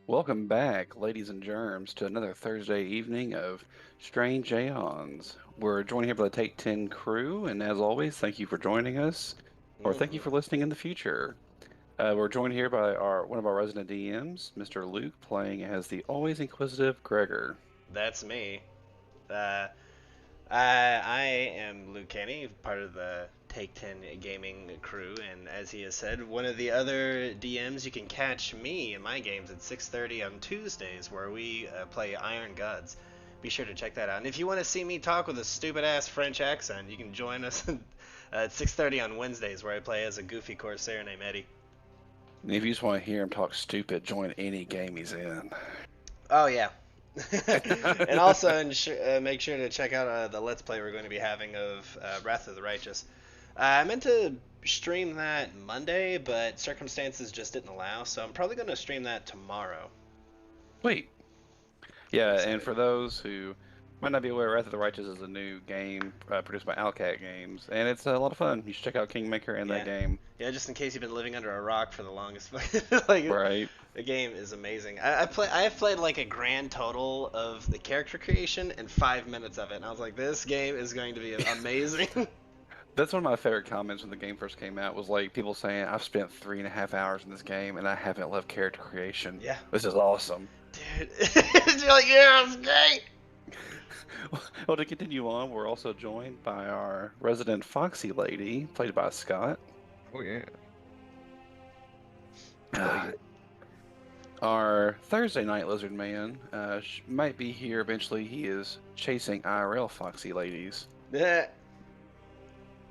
Welcome back, ladies and germs, to another Thursday evening of Strange Aeons. We're joined here by the Take 10 crew, and as always, thank you for joining us, or thank you Hmm. for listening in the future. We're joined here by one of our resident DMs, Mr. Luke, playing as the always inquisitive Gregor. That's me. Uh, I am Luke Kenny, part of the Take 10 gaming crew, and as he has said, one of the other DMs. You can catch me in my games at 6:30 on Tuesdays, where we play Iron Gods. Be sure to check that out. And if you want to see me talk with a stupid ass French accent, you can join us at 6:30 on Wednesdays, where I play as a goofy corsair named Eddie. And if you just want to hear him talk stupid, join any game he's in. Oh yeah. And also make sure to check out the Let's Play we're going to be having of Wrath of the Righteous. I meant to stream that Monday, but circumstances just didn't allow, so I'm probably going to stream that tomorrow. Wait, I'm yeah, and excited. for those who might not be aware, Wrath of the Righteous is a new game produced by Owlcat Games, and it's a lot of fun. You should check out Kingmaker and that Yeah. game. Yeah, just in case you've been living under a rock for the longest. Like, Right. the game is amazing. I have played like a grand total of the character creation and 5 minutes of it, and I was like, this game is going to be amazing. That's one of my favorite comments when the game first came out was like people saying, I've spent 3.5 hours in this game and I haven't left character creation. Yeah. This is awesome. Dude, you're like, yeah, it's great. Well, to continue on, we're also joined by our resident Foxy Lady, played by Scott. Oh yeah, like Ah, it. our Thursday night Lizard Man might be here eventually. He is chasing IRL Foxy Ladies. Yeah.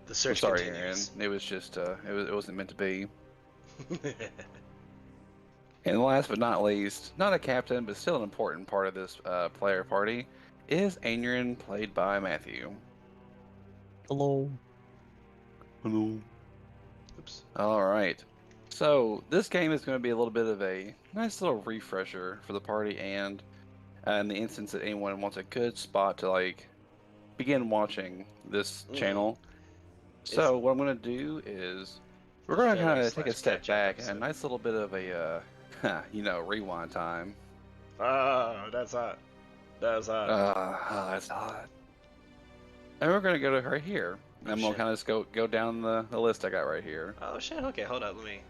The We're search sorry, Aaron. continues. It was just, it wasn't meant to be. And last but not least, not a captain, but still an important part of this player party, is Aaron, played by Matthew. Hello. Hello. Oops. All right. So this game is going to be a little bit of a nice little refresher for the party, and in the instance that anyone wants a good spot to like begin watching this Mm. channel. It's So what I'm going to do is we're the going to kind filler of take a slash step catch up back and a episode. nice little bit of a, rewind time. Oh, that's hot. That's hot. That's hot. And we're gonna go to right here. Oh I'm gonna shit. kind of just go down the list I got right here. Oh shit. Okay, hold up. Let me.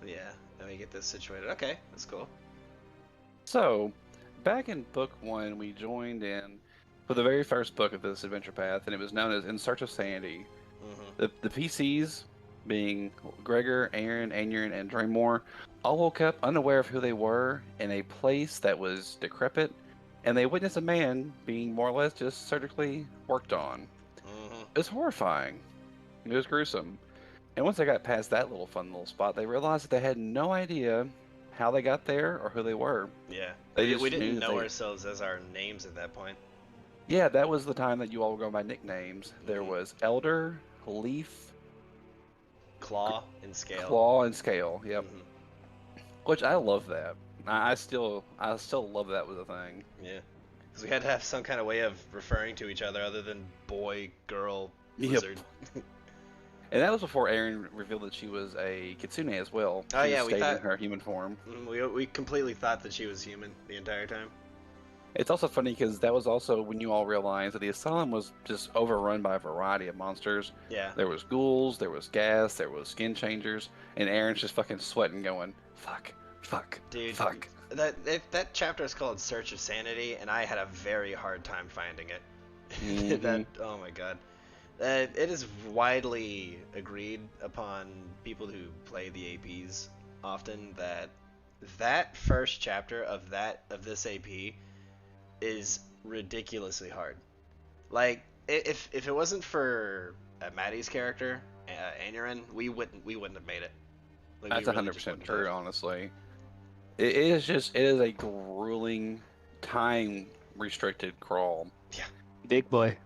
Yeah. Let me get this situated. Okay, that's cool. So, back in book one, we joined in for the very first book of this adventure path, and it was known as In Search of Sanity. Mhm. The PCs, being Gregor, Aaron, Anion, and Draymore, all woke up unaware of who they were in a place that was decrepit, and they witnessed a man being more or less just surgically worked on. Mhm. It was horrifying. It was gruesome. And once they got past that little fun little spot, they realized that they had no idea how they got there or who they were. Yeah. They We just didn't knew that know they, ourselves as our names at that point. yeah, that was the time that you all were going by nicknames. There Mhm. was Elder, Leaf, Claw and scale. Claw, and Scale. Yep. Mhm. Which I love that. I still love that was a thing. Yeah. Because we had to have some kind of way of referring to each other other than boy, girl, Yep. lizard. And that was before Erin revealed that she was a kitsune as well. Oh She just yeah, we stayed in thought her human form. we completely thought that she was human the entire time. It's also funny because that was also when you all realized that the asylum was just overrun by a variety of monsters. Yeah, There was ghouls, there was gas, there was skin changers, and Aaron's just fucking sweating, going, "Fuck, fuck, dude, fuck." that chapter is called Search of Sanity, and I had a very hard time finding it. Hmm. That oh my god, it is widely agreed upon people who play the APs often that that first chapter of this AP is ridiculously hard. Like if it wasn't for Maddie's character, Anurin, we wouldn't have made it. Like we That's really just 100% wouldn't have. true, honestly. It is a grueling, time restricted crawl. Yeah, Big boy.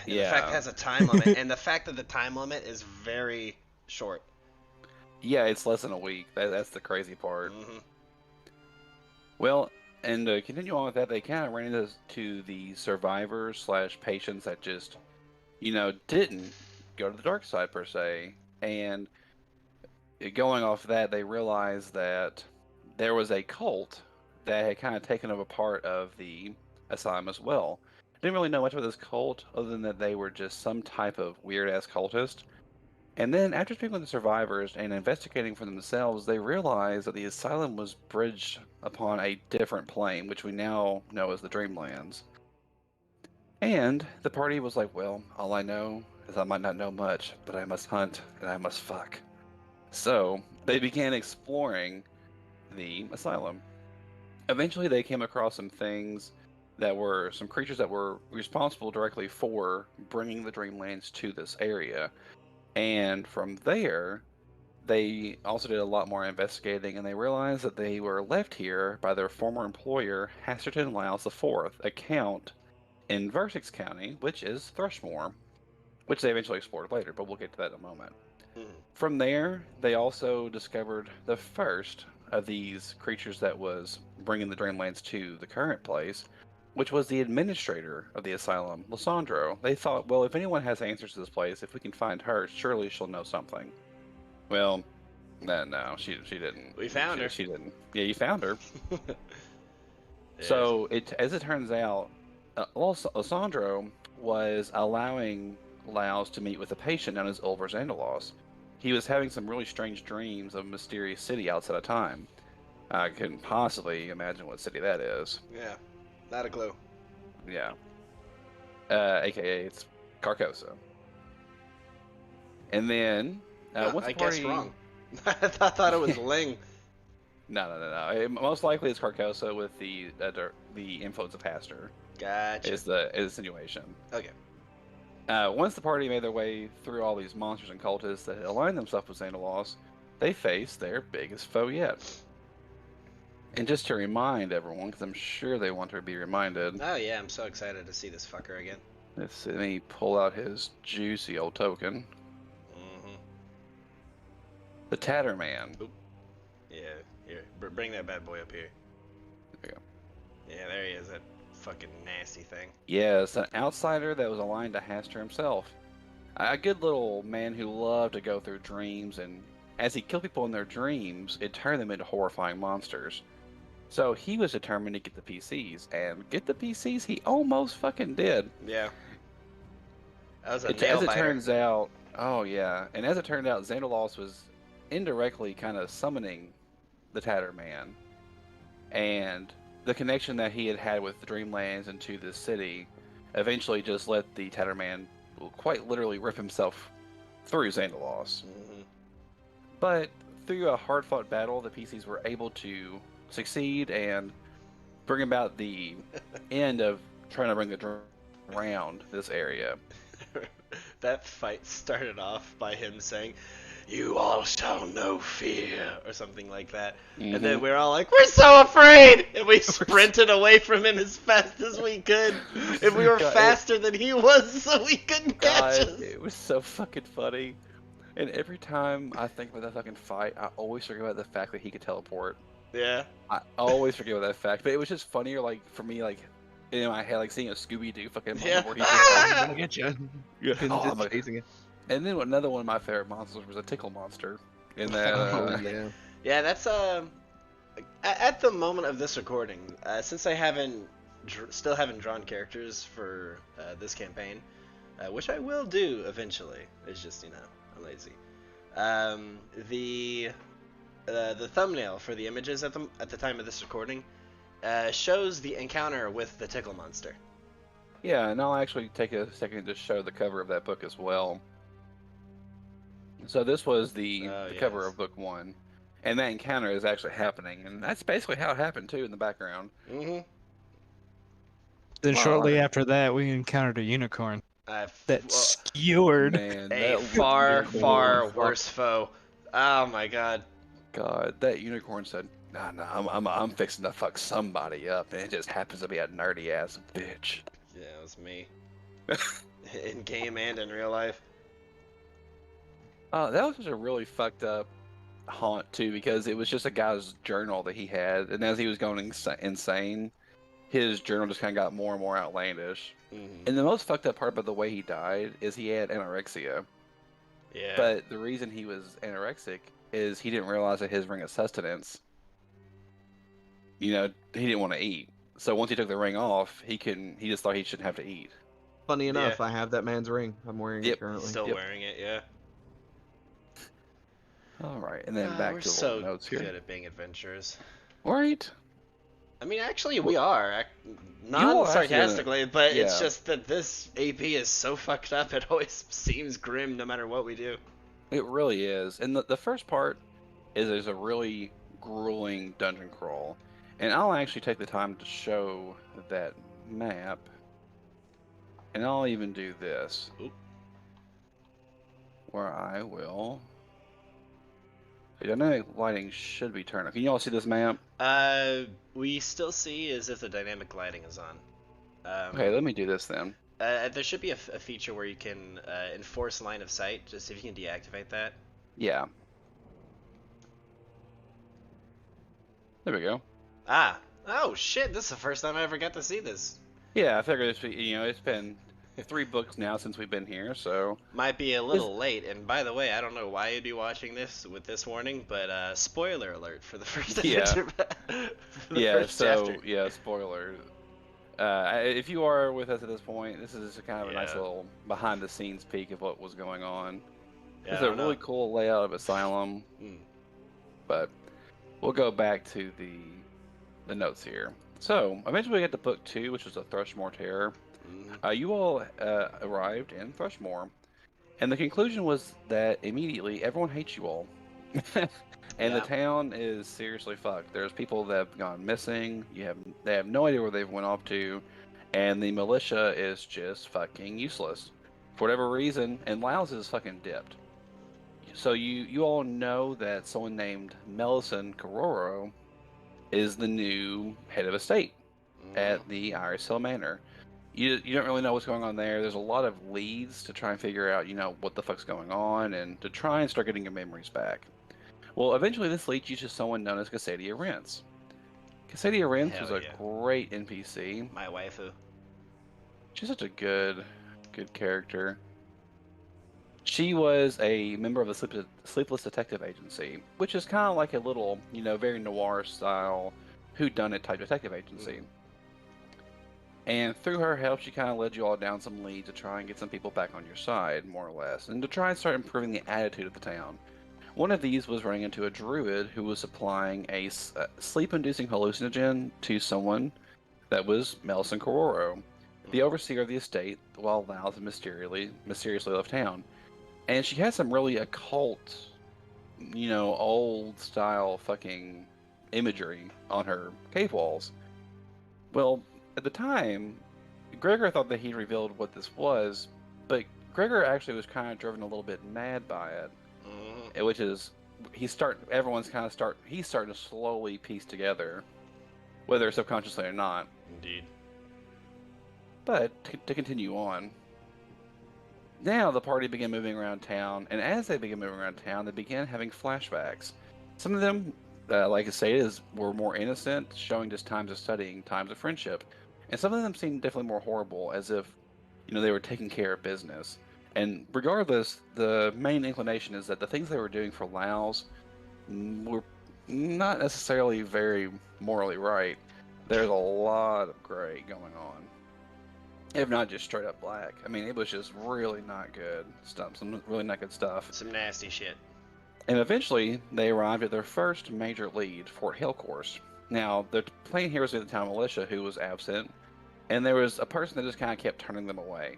yeah. And the fact it Yeah. has a time limit, and the fact that the time limit is very short. Yeah, it's less than a week. That's the crazy part. Hmm. Well, and to continue on with that, they kind of ran into the survivors slash patients that just, didn't go to the dark side per se. And going off that, they realized that there was a cult that had kind of taken over part of the asylum as well. Didn't really know much about this cult other than that they were just some type of weird ass cultist. And then, after speaking with the survivors and investigating for themselves, they realized that the asylum was bridged upon a different plane, which we now know as the Dreamlands. And the party was like, well, all I know is I might not know much, but I must hunt and I must fuck. So they began exploring the asylum. Eventually, they came across some things that were some creatures that were responsible directly for bringing the Dreamlands to this area. And from there, they also did a lot more investigating and they realized that they were left here by their former employer, Hasterton Lyles IV, a count in Vertex County, which is Thrushmore, which they eventually explored later, but we'll get to that in a moment. Mhm. From there, they also discovered the first of these creatures that was bringing the Dreamlands to the current place, which was the administrator of the asylum, Lysandro. They thought, well, if anyone has answers to this place, if we can find her, surely she'll know something. Well, no, she didn't. We found her. She didn't. Yeah, you found her. Yes. So as it turns out, Lysandro was allowing Laos to meet with a patient known as Ulver Zandalos. He was having some really strange dreams of a mysterious city outside of time. I couldn't possibly imagine what city that is. Yeah. Not a clue. Yeah. AKA it's Carcosa. And then once I the party, guessed wrong. I thought it was Ling. no. Most likely it's Carcosa with the influence of Haster. Gotcha. Is the insinuation. Okay. Once the party made their way through all these monsters and cultists that had aligned themselves with Xandalos, they faced their biggest foe yet. And just to remind everyone, because I'm sure they want to be reminded, Oh yeah, I'm so excited to see this fucker again. let me pull out his juicy old token. Mm-hmm. The Tatterman. Yeah, here, bring that bad boy up here. There we go. Yeah, there he is, that fucking nasty thing. Yes, an outsider that was aligned to Haster himself. A good little man who loved to go through dreams, and as he killed people in their dreams, it turned them into horrifying monsters. So he was determined to get the PCs, and get the PCs he almost fucking did. Yeah. That was a As nail it biter. turns out, oh yeah, and as it turned out, Xandalos was indirectly kind of summoning the Tatterman, and the connection that he had had with the Dreamlands and to this city eventually just let the Tatterman quite literally rip himself through Xandalos. Mm-hmm. But through a hard-fought battle, the PCs were able to succeed and bring about the end of trying to bring the Dream around this area. That fight started off by him saying, "You all shall know fear," or something like that. And then we're all like, "We're so afraid!" And we sprinted away from him as fast as we could. And we were faster than he was, so he couldn't catch us. It was so fucking funny. And every time I think about that fucking fight, I always forget about the fact that he could teleport. Yeah. I always forget about that fact. But it was just funnier, like, for me, like, in my head, like, seeing a Scooby-Doo fucking moment Yeah. where he I'm just... gonna get you. Yeah. And Oh, just I'm like- chasing it. and then another one of my favorite monsters was a tickle monster. In that, Oh yeah. Yeah, that's at the moment of this recording, since I still haven't drawn characters for this campaign, which I will do eventually. It's just, you know, I'm lazy. The thumbnail for the images at the time of this recording shows the encounter with the tickle monster. yeah, and I'll actually take a second to show the cover of that book as well. So this was the cover yes. of book 1. And that encounter is actually happening. And that's basically how it happened, too, in the background. Mm-hmm. Then Well, shortly after that, we encountered a unicorn that Well, skewered. Man, a that far, unicorn- far worse foe. Oh my god. God, that unicorn said, "Nah, I'm fixing to fuck somebody up," and it just happens to be a nerdy ass bitch. Yeah, it was me. In game and in real life. That was just a really fucked up haunt too, because it was just a guy's journal that he had, and as he was going insane, his journal just kind of got more and more outlandish. Mm-hmm. And the most fucked up part about the way he died is he had anorexia. Yeah. But the reason he was anorexic is he didn't realize that his ring of sustenance he didn't want to eat. So once he took the ring off, he just thought he shouldn't have to eat. Funny enough, Yeah. I have that man's ring. I'm wearing it Yep. currently. Still Yep. wearing it, yeah. All right, and then back We're to the little so notes here. good at being adventurers. Right? I mean, actually, we are. You all actually Non-sarcastically, but it's yeah. just that this AP is so fucked up, it always seems grim no matter what we do. It really is. And the first part is there's a really grueling dungeon crawl. And I'll actually take the time to show that map. And I'll even do this. Oop. Where I will. The dynamic lighting should be turned on. Can you all see this map? We still see as if the dynamic lighting is on. Okay, let me do this then. There should be a feature where you can enforce line of sight, just if you can deactivate that. Yeah. There we go. Ah! Oh shit, this is the first time I ever got to see this. Yeah, I figured it's been 3 books now since we've been here, so... Might be a little late, and by the way, I don't know why you'd be watching this with this warning, but spoiler alert for the first adventure. Yeah, spoiler. If you are with us at this point, this is kind of a nice little behind-the-scenes peek of what was going on. It's a really cool layout of Asylum, but we'll go back to the notes here. So, eventually we get to book 2, which was the Thrushmore Terror. You all arrived in Thrushmore, and the conclusion was that immediately everyone hates you all. And the town is seriously fucked. There's people that have gone missing. They have no idea where they've went off to, and the militia is just fucking useless for whatever reason. And Laos is fucking dipped. So you all know that someone named Melisson Kororo is the new head of estate at the Iris Hill Manor. You don't really know what's going on there. There's a lot of leads to try and figure out, what the fuck's going on, and to try and start getting your memories back. Well, eventually this leads you to someone known as Cassadia Rents. Cassadia Rents was a great NPC. My waifu. She's such a good character. She was a member of the Sleepless Detective Agency, which is kind of like a little, very noir style whodunit type detective agency. And through her help, she kind of led you all down some leads to try and get some people back on your side, more or less, and to try and start improving the attitude of the town. One of these was running into a druid who was supplying a sleep-inducing hallucinogen to someone that was Melisson Kororo, the overseer of the estate, while Laos mysteriously left town. And she had some really occult, old-style fucking imagery on her cave walls. Well, at the time, Gregor thought that he revealed what this was, but Gregor actually was kind of driven a little bit mad by it. Which is, he's starting to slowly piece together, whether subconsciously or not. Indeed. But to continue on, now the party began moving around town, and as they began moving around town, they began having flashbacks. Some of them, like I say, were more innocent, showing just times of studying, times of friendship, and some of them seemed definitely more horrible, as if they were taking care of business. And regardless, the main inclination is that the things they were doing for Laos were not necessarily very morally right. There's a lot of gray going on, if not just straight up black. I mean, it was just really not good stuff, some really not good stuff. Some nasty shit. And eventually, they arrived at their first major lead, Fort Hillcourse. Now, the playing heroes of the town militia who was absent, and there was a person that just kind of kept turning them away,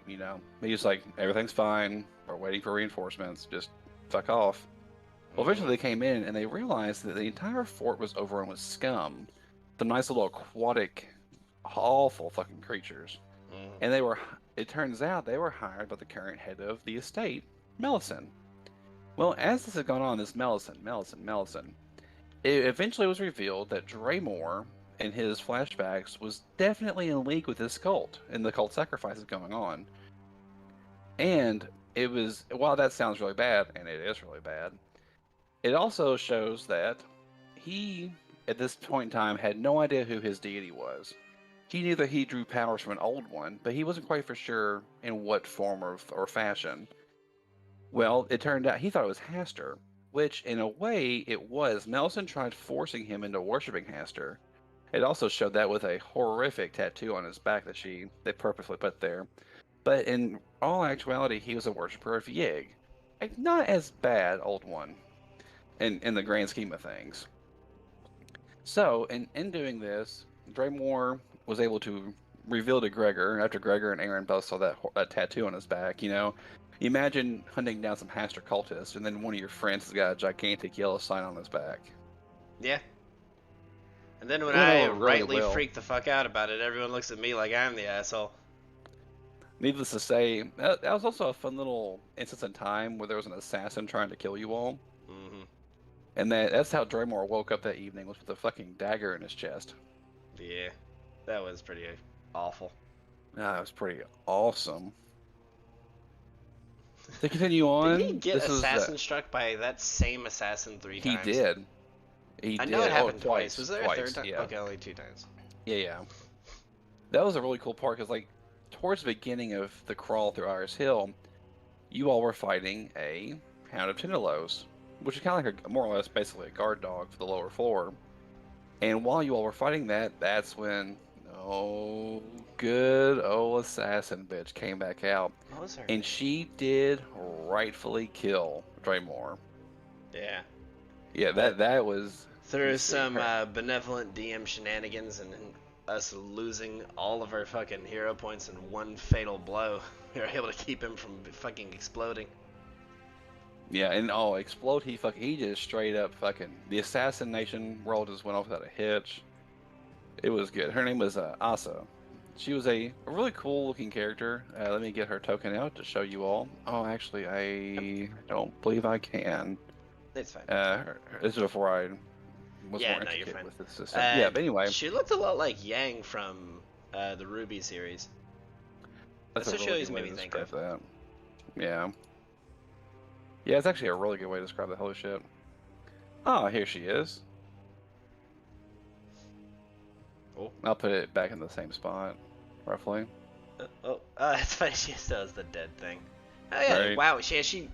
He's like, everything's fine, we're waiting for reinforcements, just fuck off. Well, eventually they came in, and they realized that the entire fort was overrun with scum. Some nice little aquatic, awful fucking creatures. And it turns out they were hired by the current head of the estate, Melisson. Well, as this had gone on, this Melisson, it eventually was revealed that Draymore, in his flashbacks, was definitely in league with this cult and the cult sacrifices going on. And it was, while that sounds really bad, and it is really bad, it also shows that he, at this point in time, had no idea who his deity was. He knew that he drew powers from an old one, but he wasn't quite for sure in what form or fashion. Well, it turned out he thought it was Hastur, which in a way it was. Melisson tried forcing him into worshipping Hastur. It also showed that with a horrific tattoo on his back that they purposely put there. But in all actuality, he was a worshiper of Yig. A not as bad old one in the grand scheme of things. So, in doing this, Draymore was able to reveal to Gregor, after Gregor and Aaron both saw that tattoo on his back, imagine hunting down some Haster cultists, and then one of your friends has got a gigantic yellow sign on his back. Yeah. And then when It went I over really rightly well. freak the fuck out about it, everyone looks at me like I'm the asshole. Needless to say, that was also a fun little instance in time where there was an assassin trying to kill you all. Mm-hmm. And that's how Draymore woke up that evening, was with a fucking dagger in his chest. Yeah. That was pretty awful. That was pretty awesome. To continue Did he on, get this was assassin struck by that same assassin 3 he times? did. I know it happened twice. Was there twice, a third time? yeah. Okay, only 2 times. Yeah. That was a really cool part because, like, towards the beginning of the crawl through Iris Hill, you all were fighting a Hound of Tindalos, which is kind of like more or less basically a guard dog for the lower floor. And while you all were fighting that, that's when good old assassin bitch came back out. What was her And name? she did rightfully kill Draymore. Yeah. Yeah, that was... Through some benevolent DM shenanigans and us losing all of our fucking hero points in one fatal blow, we were able to keep him from fucking exploding. Yeah, and explode, he just straight up fucking... The assassination roll just went off without a hitch. It was good. Her name was Asa. She was a really cool looking character. Let me get her token out to show you all. Oh, actually, I don't believe I can. It's fine. This is before I was Yeah, more no, you're intricate fine. with the system. Yeah, but anyway. She looked a lot like Yang from the Ruby series. That's what she always made me think of. That. Yeah. Yeah, it's actually a really good way to describe the holy shit. Oh, here she is. Oh. I'll put it back in the same spot, roughly. It's funny. She still has the dead thing. Oh yeah, Right. wow. She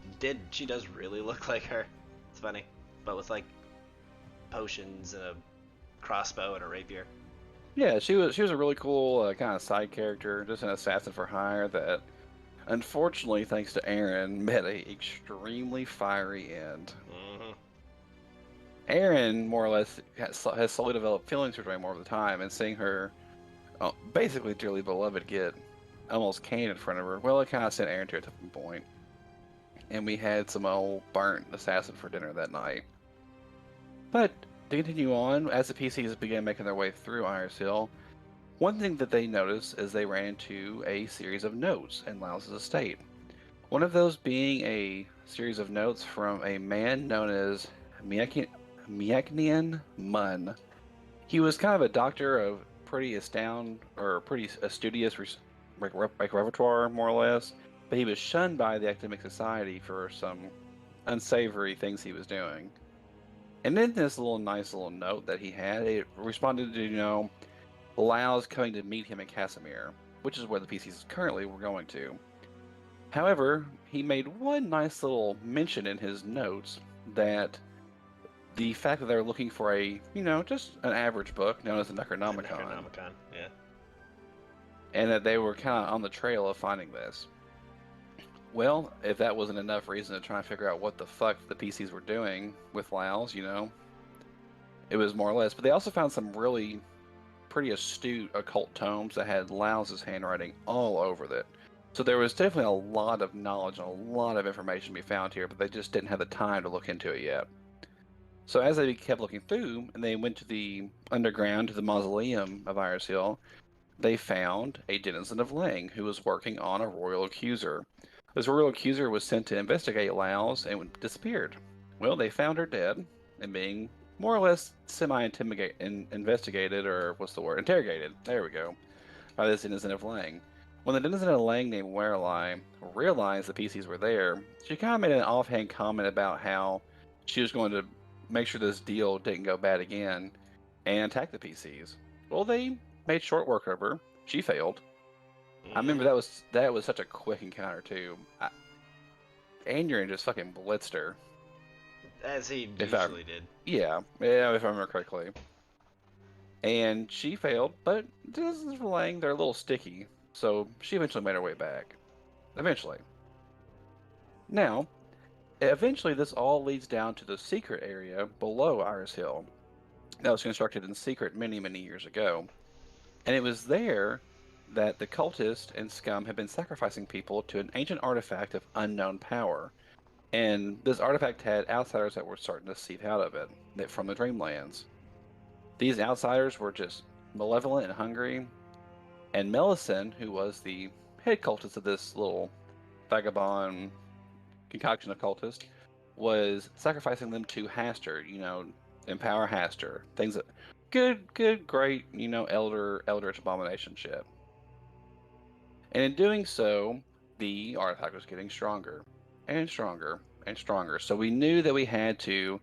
does really look like her. It's funny, but with like potions and a crossbow and a rapier. Yeah, she was a really cool kind of side character, just an assassin for hire that, unfortunately, thanks to Aaron, met a extremely fiery end. Mm-hmm. Aaron, more or less, has slowly developed feelings for Draymore over the time, and seeing her, basically dearly beloved, get almost canned in front of her, well, it kind of sent Aaron to a tipping point. And we had some old burnt assassin for dinner that night. But to continue on, as the PCs began making their way through Iris Hill, one thing that they noticed is they ran into a series of notes in Laos' estate. One of those being a series of notes from a man known as Miaknian Mun. He was kind of a doctor of pretty studious repertoire, more or less, but he was shunned by the academic society for some unsavory things he was doing. And in this nice little note that he had, it responded to, Lao's coming to meet him in Casimir, which is where the PCs currently were going to. However, he made one nice little mention in his notes that the fact that they're looking for a, just an average book known as the Necronomicon. Necronomicon, yeah. And that they were kind of on the trail of finding this. Well, if that wasn't enough reason to try and figure out what the fuck the PCs were doing with Laos, it was more or less. But they also found some really pretty astute occult tomes that had Laos' handwriting all over it. So there was definitely a lot of knowledge and a lot of information to be found here, but they just didn't have the time to look into it yet. So as they kept looking through, and they went to the underground, to the mausoleum of Iris Hill, they found a denizen of Ling who was working on a royal accuser. This royal accuser was sent to investigate Laos and disappeared. Well, they found her dead and being more or less investigated, or interrogated, there we go, by this denizen of Lang. When the denizen of Lang named Werelai realized the PCs were there, she kind of made an offhand comment about how she was going to make sure this deal didn't go bad again and attack the PCs. Well, they made short work of her. She failed. I remember that was such a quick encounter too. Andrew just fucking blitzed her. As he usually did. Yeah, if I remember correctly. And she failed, but this is relaying they're a little sticky, so she eventually made her way back. Eventually. Now, eventually this all leads down to the secret area below Iris Hill that was constructed in secret many, many years ago. And it was there that the cultists and scum had been sacrificing people to an ancient artifact of unknown power. And this artifact had outsiders that were starting to seep out of it from the Dreamlands. These outsiders were just malevolent and hungry, and Melisande, who was the head cultist of this little vagabond concoction of cultists, was sacrificing them to Haster, empower Haster. Things that good, great, eldritch abomination shit. And in doing so, the artifact was getting stronger and stronger and stronger. So we knew that we had to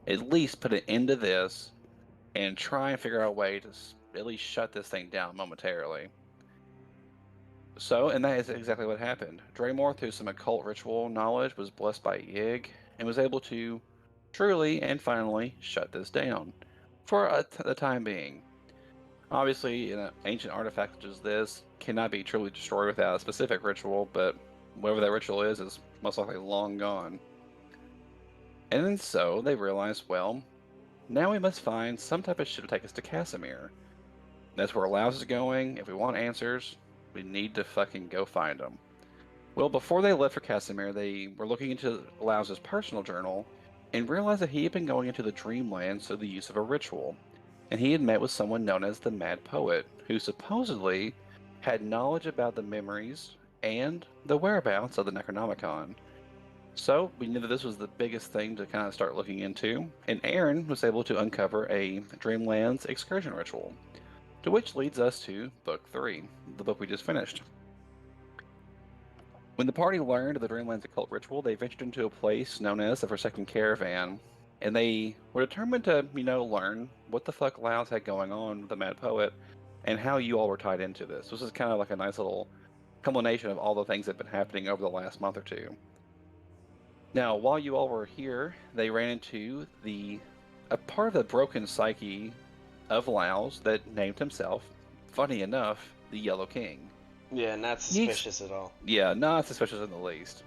at least put an end to this and try and figure out a way to at least shut this thing down momentarily. So, and that is exactly what happened. Draymore, through some occult ritual knowledge, was blessed by Ig and was able to truly and finally shut this down for the time being. Obviously, an ancient artifact such as this cannot be truly destroyed without a specific ritual, but whatever that ritual is most likely long gone. And then so they realized, well, now we must find some type of ship to take us to Casimir. That's where Laos is going. If we want answers, we need to fucking go find them. Well, before they left for Casimir, they were looking into Laos' personal journal and realized that he had been going into the Dreamlands through the use of a ritual. And he had met with someone known as the Mad Poet, who supposedly had knowledge about the memories and the whereabouts of the Necronomicon. So we knew that this was the biggest thing to kind of start looking into, and Aaron was able to uncover a Dreamlands excursion ritual, to which leads us to Book 3, the book we just finished. When the party learned of the Dreamlands occult ritual, they ventured into a place known as the Forsaken Caravan, and they were determined to, learn what the fuck Laos had going on with the Mad Poet, and how you all were tied into this. This is kind of like a nice little culmination of all the things that have been happening over the last month or two. Now, while you all were here, they ran into a part of the broken psyche of Laos that named himself, funny enough, the Yellow King. Yeah, not suspicious at all. Yeah, not suspicious in the least.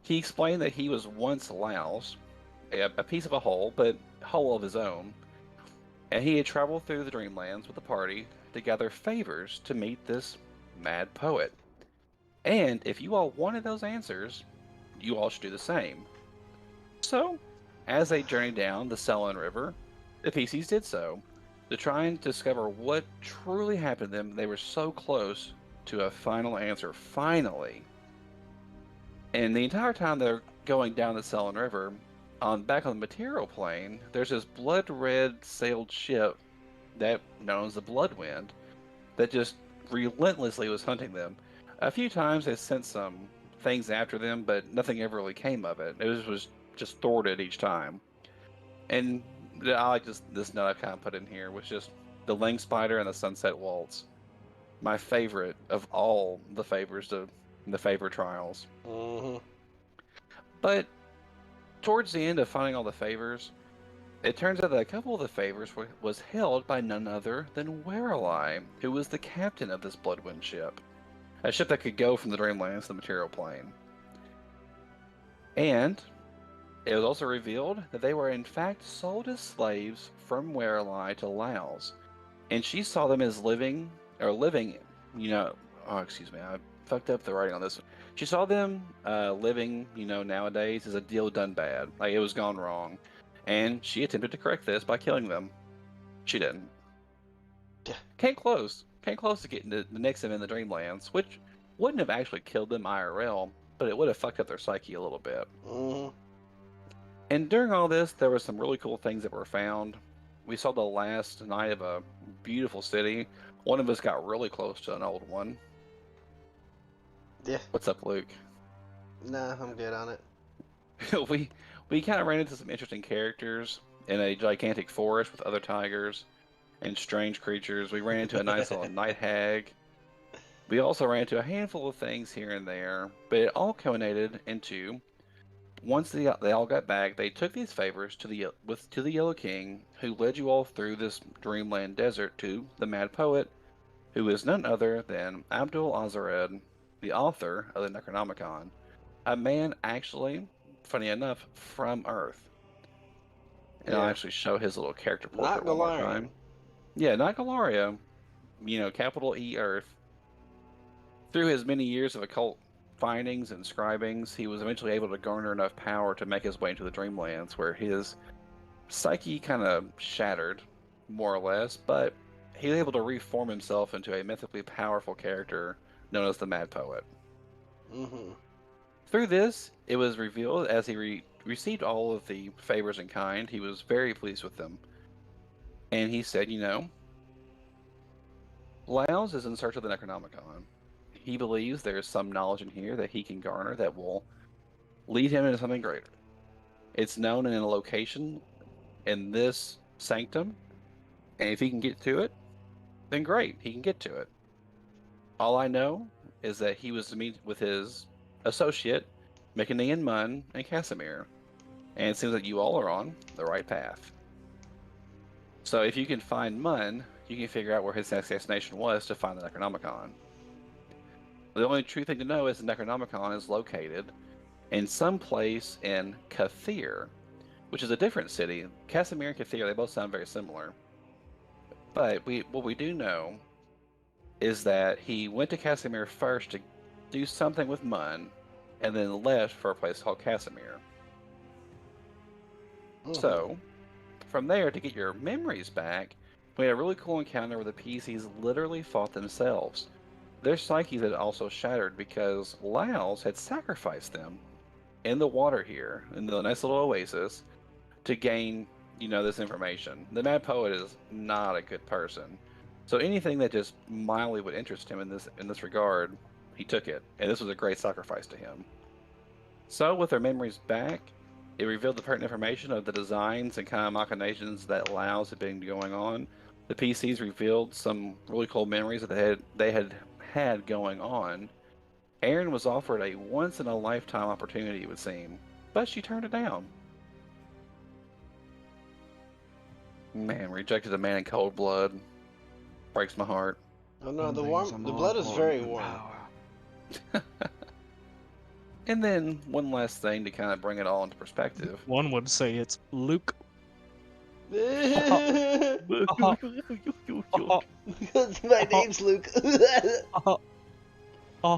He explained that he was once Laos, a piece of a whole, but whole of his own, and he had traveled through the Dreamlands with the party to gather favors to meet this Mad Poet. And if you all wanted those answers, you all should do the same. So, as they journeyed down the Selin River, the PCs did so. To try and discover what truly happened to them, they were so close to a final answer, finally. And the entire time they're going down the Selin River, back on the material plane, there's this blood-red sailed ship that known as the Bloodwind that just relentlessly was hunting them. A few times they sent some things after them, but nothing ever really came of it. It was just thwarted each time. And I like this note I kind of put in here was just the Ling Spider and the Sunset Waltz. My favorite of all the favors of the favor trials. Mm-hmm. But towards the end of finding all the favors, it turns out that a couple of the favors was held by none other than Werelei, who was the captain of this Bloodwind ship. A ship that could go from the Dreamlands to the material plane. And it was also revealed that they were in fact sold as slaves from Werelei to Laos. And she saw them as living, excuse me, I fucked up the writing on this one. She saw them living, nowadays as a deal done bad. Like it was gone wrong. And she attempted to correct this by killing them. She didn't. Came close to getting to mix them in the Dreamlands, which wouldn't have actually killed them IRL, but it would have fucked up their psyche a little bit. Mm-hmm. And during all this, there were some really cool things that were found. We saw the last night of a beautiful city. One of us got really close to an old one. Yeah. What's up, Luke? Nah, I'm good on it. we kind of ran into some interesting characters in a gigantic forest with other tigers and strange creatures. We ran into a nice little night hag. We also ran into a handful of things here and there, but it all culminated into Once they all got back, they took these favors to the Yellow King, who led you all through this dreamland desert to the Mad Poet, who is none other than Abdul Azared, the author of the Necronomicon, a man actually, funny enough, from Earth. And I'll Yeah. actually show his little character Not portrait one more Galarian. time. Yeah, not Galaria, capital E Earth. Through his many years of occult findings and scribings, he was eventually able to garner enough power to make his way into the Dreamlands, where his psyche kind of shattered, more or less, but he was able to reform himself into a mythically powerful character known as the Mad Poet. Mm-hmm. Through this, it was revealed as he received all of the favors in kind, he was very pleased with them. And he said, Laos is in search of the Necronomicon. He believes there is some knowledge in here that he can garner that will lead him into something greater. It's known in a location in this sanctum, and if he can get to it, then great, he can get to it. All I know is that he was to meet with his associate, Mechanian Mun and Casimir, and it seems that you all are on the right path. So if you can find Mun, you can figure out where his next destination was to find the Necronomicon. The only true thing to know is the Necronomicon is located in some place in Kathir, which is a different city. Casimir and Kathir, they both sound very similar. But what we do know is that he went to Casimir first to do something with Mun, and then left for a place called Casimir. Mm-hmm. So, from there, to get your memories back, we had a really cool encounter where the PCs literally fought themselves. Their psyches had also shattered because Laos had sacrificed them in the water here, in the nice little oasis, to gain, this information. The Mad Poet is not a good person. So anything that just mildly would interest him in this regard, he took it. And this was a great sacrifice to him. So with their memories back, it revealed the pertinent information of the designs and kind of machinations that Laos had been going on. The PCs revealed some really cool memories that they had going on. Erin was offered a once-in-a-lifetime opportunity, it would seem, but she turned it down. Man, rejected a man in cold blood. Breaks my heart. Oh no, the Things are blood is more very important warm. than power. And then one last thing to kind of bring it all into perspective. One would say it's Luke. My name's Luke. This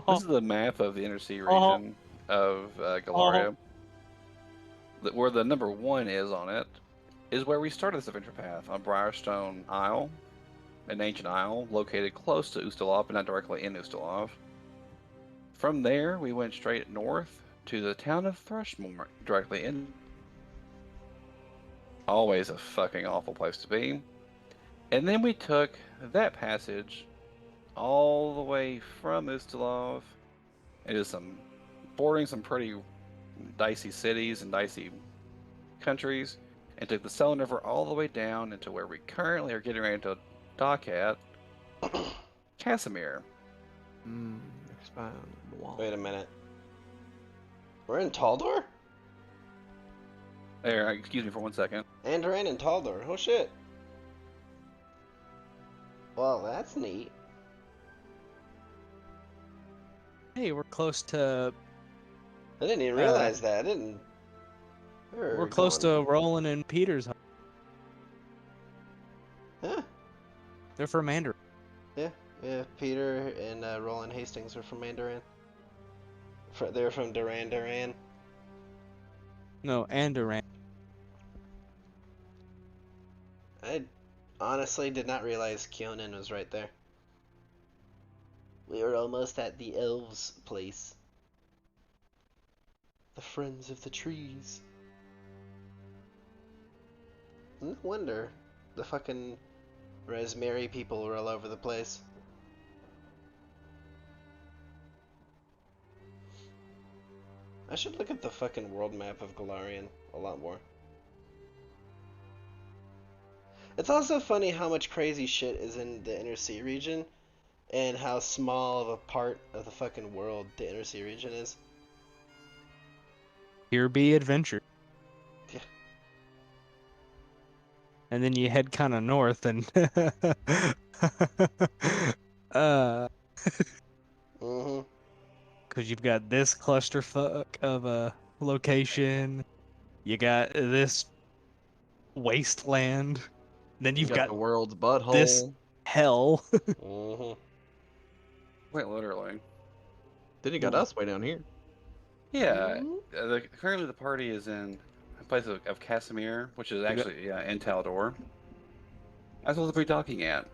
is the map of the Inner Sea region of Galaria. Where the number 1 is on it is where we started this adventure path, on Briarstone Isle, an ancient isle located close to Ustalov, but not directly in Ustalov. From there, we went straight north to the town of Thrushmoor, directly in. Always a fucking awful place to be. And then we took that passage all the way from Ustalov into bordering some pretty dicey cities and dicey countries, and took the Selene River all the way down into where we currently are getting ready to dock at, Casimir. Expound. Wait a minute. We're in Taldor? There, excuse me for 1 second. Andoran and Taldor. Oh shit. Well, that's neat. Hey, we're close to I didn't even realize that. I didn't. we're close to Roland and Peter's home. Huh? They're from Mandarin. Yeah, Peter and Roland Hastings are from Mandarin. They're from Duran Duran. No, Andoran. I honestly did not realize Kionin was right there. We were almost at the elves' place. The Friends of the Trees. No wonder the fucking Resmeri people were all over the place. I should look at the fucking world map of Galarian a lot more. It's also funny how much crazy shit is in the Inner Sea region, and how small of a part of the fucking world the Inner Sea region is. Here be adventure. Yeah. And then you head kind of north and uh Mm-hmm. because you've got this clusterfuck of a location, you got this wasteland, then You you've got got the world's this butthole. hell. Mm-hmm. Quite literally. Then you got us way down here. Yeah. Currently, the party is in a place of Casimir, which is actually in Taldor. That's what they'll be docking at.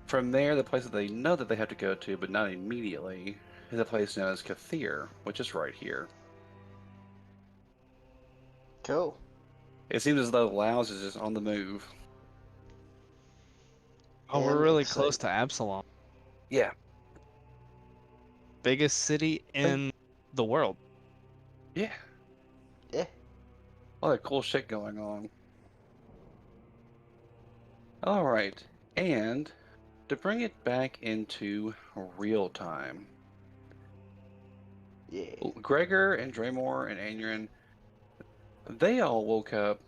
From there, the place that they know that they have to go to, but not immediately, is a place known as Kathir, which is right here. Cool. It seems as though Laos is just on the move. Oh, we're And really excited. close to Absalom, Yeah. biggest city in the world. Yeah. Yeah. A lot of cool shit going on. All right. And to bring it back into real time, Yeah. Gregor and Draymore and Aneurin, they all woke up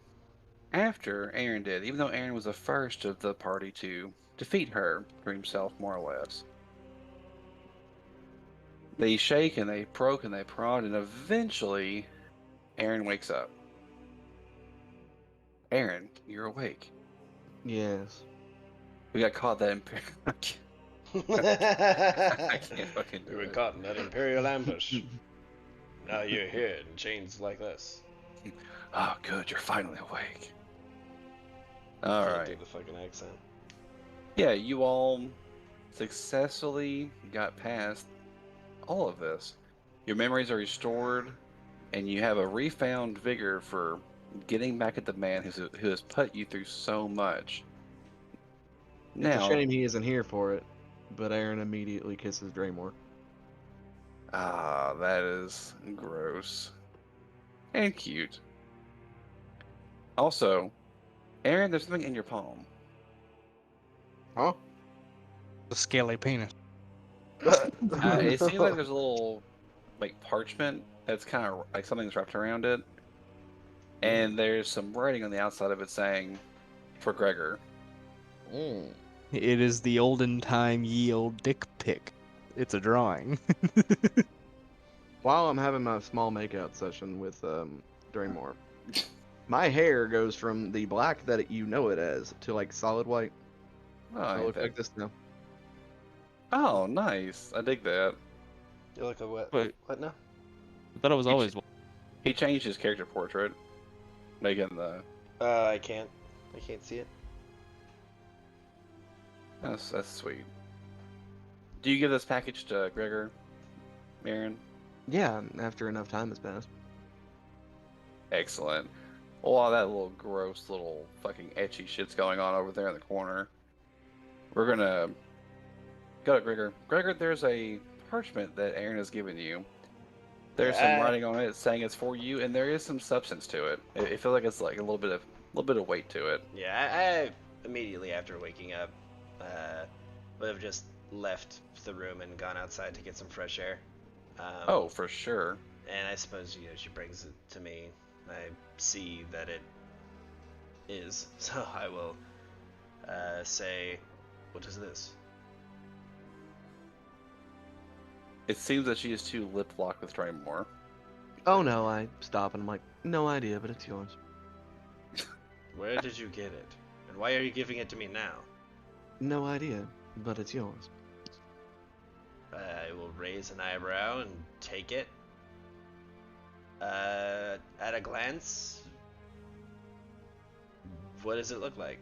after Aaron did, even though Aaron was the first of the party to defeat her for himself, more or less. They shake and they poke and they prod, and eventually Aaron wakes up. Aaron, you're awake. Yes. We got caught that I can't fucking We do were it. caught in that Imperial ambush. Now you're here in chains like this. Oh, good, you're finally awake. All Can't right. do the fucking accent. Yeah, you all successfully got past all of this. Your memories are restored, and you have a refound vigor for getting back at the man who has put you through so much. It's a Now, shame he isn't here for it, but Aaron immediately kisses Draymore. that is gross and cute. Also, Aaron, there's something in your palm. Huh? The scaly penis. It seems like there's a little like parchment that's kind of like something's wrapped around it, and there's some writing on the outside of it saying, "For Gregor." Mm. It is the olden time ye old dick pic. It's a drawing. While I'm having my small makeout session with Draymore, my hair goes from the black that you know it as to like solid white. Oh, I ain't look that- like this now. oh, nice. I dig that. You look like what? Wait. What now? I thought it was always. He changed his character portrait, making the. I can't. I can't see it. That's sweet. Do you give this package to Gregor, Aaron? Yeah, after enough time has passed. Excellent. All that little gross little fucking etchy shit's going on over there in the corner. We're gonna go to Gregor. Gregor, there's a parchment that Aaron has given you. There's some Yeah. writing on it saying it's for you, and there is some substance to it. It feels like it's like a little bit of weight to it. Yeah, I immediately after waking up, would have just left the room and gone outside to get some fresh air. Oh, for sure. And I suppose she brings it to me. I see that it is, so I will say, "What is this?" It seems that she is too lip locked with Draymore. Oh no, I stop and I'm like, no idea, but it's yours. Where did you get it? And why are you giving it to me now? No idea, but it's yours. I will raise an eyebrow and take it. At a glance, what does it look like?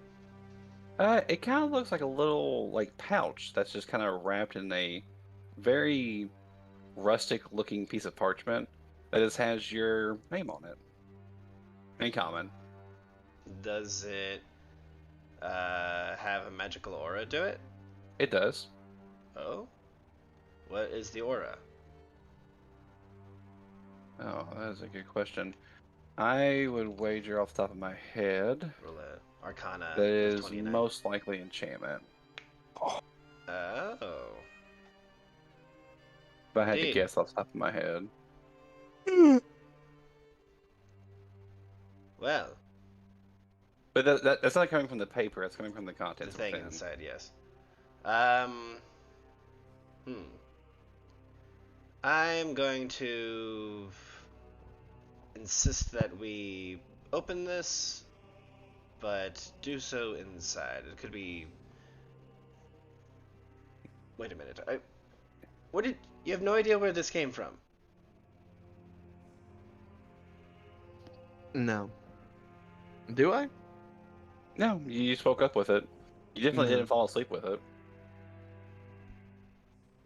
It kind of looks like a little like pouch that's just kind of wrapped in a very rustic looking piece of parchment that just has your name on it. In common. Does it have a magical aura to it? It does. Oh? What is the aura? Oh, that is a good question. I would wager off the top of my head Roll a Arcana that with is 29. most likely enchantment. Oh. If I had to Indeed. guess off the top of my head. Well, But that's not coming from the paper. That's coming from the the contents thing within. inside, yes. Um, I'm going to insist that we open this, but do so inside. It could be. Wait a minute. What did you have no idea where this came from? No. Do I? No, you just woke up with it. You definitely No. didn't fall asleep with it.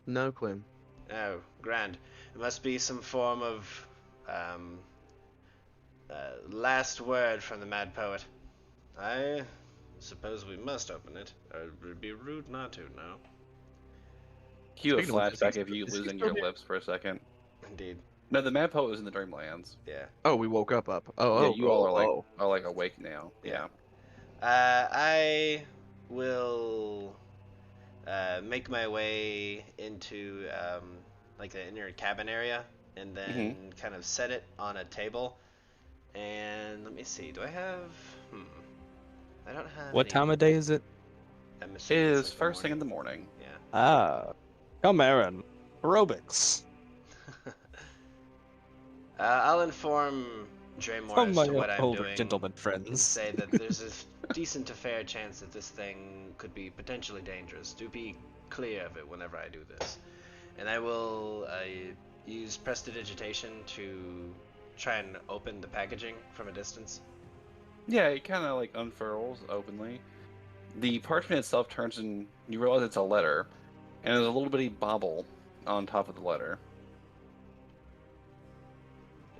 No clue. Oh, grand. It must be some form of um, last word from the mad poet. I suppose we must open it, or it would be rude not to, no? Cue a Speaking of which, flashback of you is he losing still your here? lips for a second. Indeed. No, the mad poet was in the Dreamlands. Yeah. Oh, we woke up. Oh, Yeah, oh, you all oh. are like awake now. Yeah. I will make my way into like the inner cabin area, and then kind of set it on a table. And let me see. Do I have? I don't have. What time of day is it? I'm It assuming it's is like the first thing in the morning. morning. Yeah. Ah, come Aaron. Aerobics. I'll inform Draymore From as my to what I'm older doing gentleman and friends. say that there's a decent to fair chance that this thing could be potentially dangerous. Do be clear of it whenever I do this. And I will use prestidigitation to try and open the packaging from a distance. Yeah, it kind of like unfurls openly. The parchment itself turns and you realize it's a letter, and there's a little bitty bauble on top of the letter.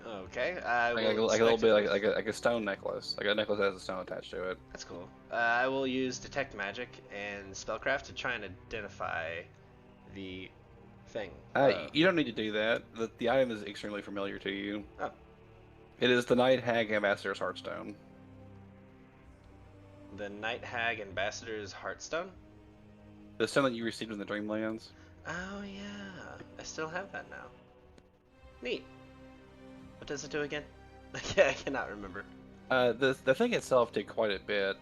Okay, I Like, will like a little inspect bit it with... like a stone necklace. Like a necklace that has a stone attached to it. That's cool. I will use detect magic and spellcraft to try and identify the thing. You don't need to do that. The item is extremely familiar to you. Oh. It is the Night Hag Ambassador's Heartstone. The Night Hag Ambassador's Heartstone? The stone that you received in the Dreamlands. Oh yeah, I still have that now. Neat. What does it do again? I cannot remember. The thing itself did quite a bit,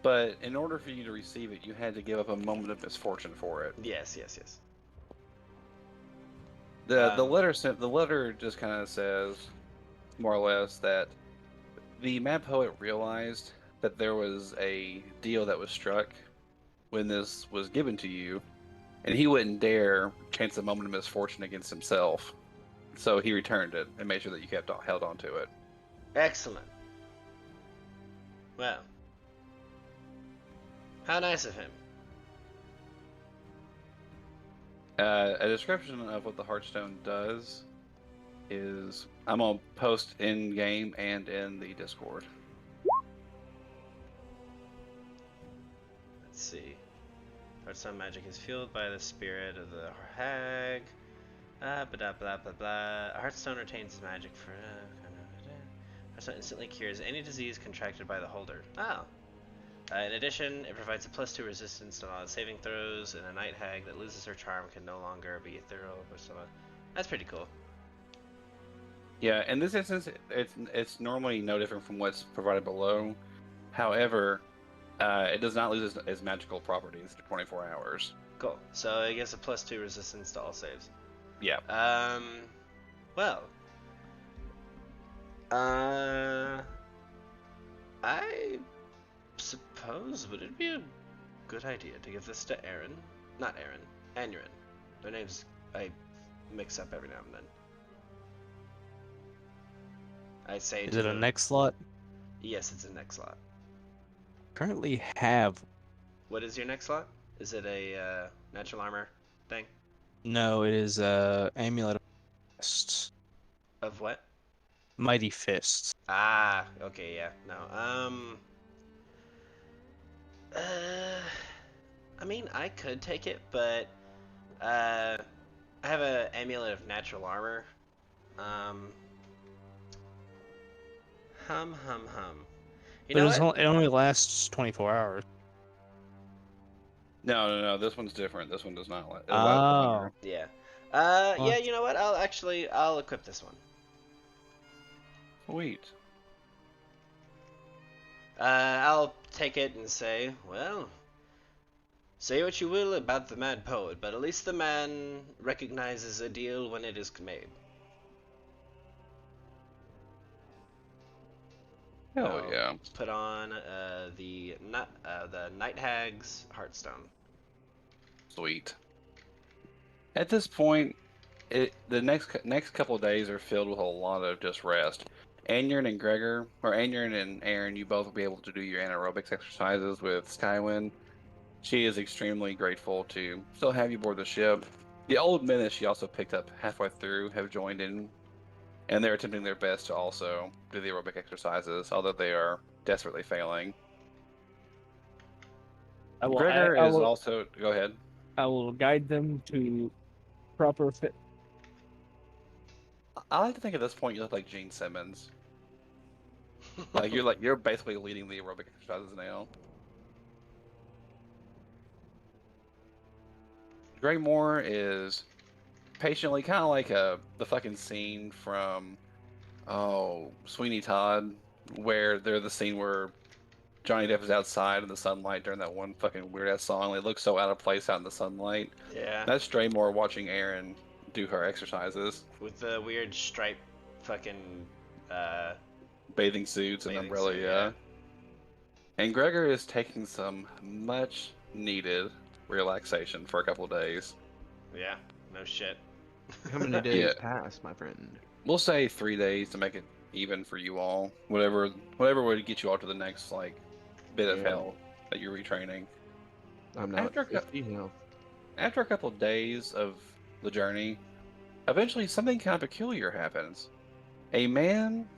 but in order for you to receive it, you had to give up a moment of misfortune for it. Yes, yes, yes. The letter just kind of says, more or less, that the Mad Poet realized that there was a deal that was struck when this was given to you, and he wouldn't dare chance a moment of misfortune against himself. So he returned it and made sure that you held on to it. Excellent. Well, how nice of him. A description of what the Heartstone does is I'm gonna post in game and in the Discord. Let's see. Heartstone magic is fueled by the spirit of the hag. Blah blah blah blah. A Heartstone retains magic for. Heartstone instantly cures any disease contracted by the holder. Oh. In addition, it provides a +2 resistance to all saving throws, and a night hag that loses her charm can no longer be thorough or something. That's pretty cool. Yeah, in this instance, it's normally no different from what's provided below. However, it does not lose its magical properties for 24 hours. Cool. So it gives a +2 resistance to all saves. Yeah. Well. I suppose would it be a good idea to give this to Aaron? Not Aaron. Anurin. Their names I mix up every now and then. I say. Is it a next slot? Yes, it's a next slot. Currently have. What is your next slot? Is it a natural armor thing? No, it is amulet of fists. Of what? Mighty fists. Ah, okay, yeah, no. I mean, I could take it, but I have an amulet of natural armor. Hum. You know what? It only lasts 24 hours. No. This one's different. This one does not. It lasts Oh. longer. Yeah. Well, Yeah. You know what? I'll equip this one. Sweet. I'll take it and say, well, say what you will about the mad poet, but at least the man recognizes a deal when it is made. Hell I'll yeah. put on the Night Hag's Heartstone. Sweet. At this point, the next couple of days are filled with a lot of just rest. Aneurin and Gregor, or Aneurin and Aaron, you both will be able to do your anaerobics exercises with Skywind. She is extremely grateful to still have you aboard the ship. The old men that she also picked up halfway through have joined in, and they're attempting their best to also do the aerobic exercises, although they are desperately failing. Gregor is also. Go ahead. I will guide them to proper fit. I like to think at this point you look like Gene Simmons. You're basically leading the aerobic exercises now. Greg Moore is patiently kind of like the fucking scene from Sweeney Todd, where they're the scene where Johnny Depp is outside in the sunlight during that one fucking weird ass song. It looks so out of place out in the sunlight. Yeah. That's Dre Moore watching Aaron do her exercises. With the weird stripe fucking Bathing suits and bathing umbrella, suit, yeah. And Gregor is taking some much needed relaxation for a couple of days. Yeah, no shit. How many days Yeah. pass, my friend? We'll say 3 days to make it even for you all. Whatever would get you all to the next bit of Yeah. hell that you're retraining. I'm not After 50 now. After a couple of days of the journey, eventually something kind of peculiar happens. A man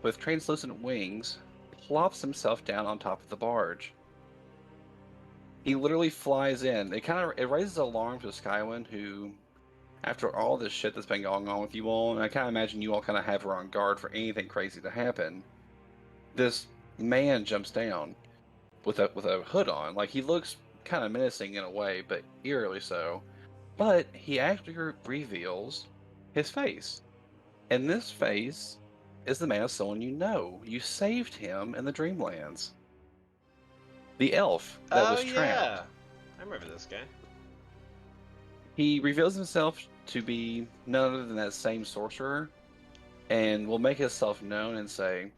with translucent wings plops himself down on top of the barge. He literally flies in. It raises alarms with Skywind, who, after all this shit that's been going on with you all, and I kind of imagine you all kind of have her on guard for anything crazy to happen. This man jumps down with a hood on. Like, he looks kind of menacing in a way, but eerily so. But he actually reveals his face. And this face is the man of someone you know. You saved him in the Dreamlands. The elf that was trapped. Yeah. I remember this guy. He reveals himself to be none other than that same sorcerer, and will make himself known and say,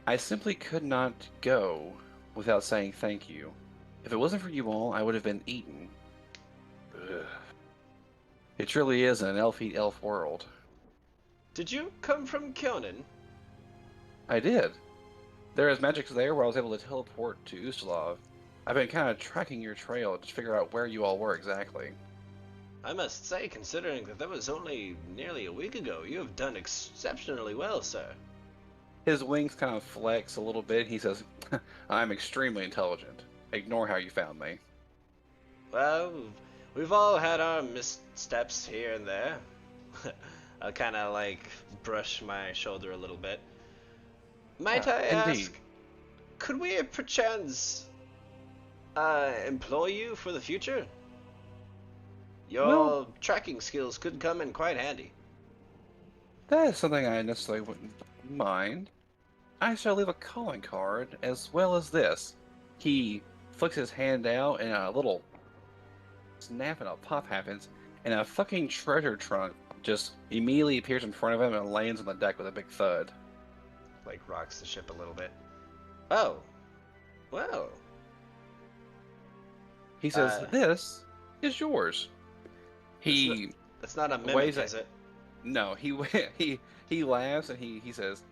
I simply could not go without saying thank you. If it wasn't for you all, I would have been eaten. Ugh. It truly is an elf-eat-elf world. Did you come from Kyonin? I did. There is magic there where I was able to teleport to Ustalav. I've been kind of tracking your trail to figure out where you all were exactly. I must say, considering that was only nearly a week ago, you have done exceptionally well, sir. His wings kind of flex a little bit. He says, I'm extremely intelligent. Ignore how you found me. Well, we've all had our missteps here and there. I'll kind of brush my shoulder a little bit. Might I indeed. ask, could we perchance employ you for the future? Your tracking skills could come in quite handy. That is something I necessarily wouldn't mind. I shall leave a calling card as well as this. He flicks his hand out and a little snap and a pop happens, and a fucking treasure trunk just immediately appears in front of him and lands on the deck with a big thud. Rocks the ship a little bit. Oh. Well. He says, this is yours. That's not a mimic, waves is it? No, he laughs and he says,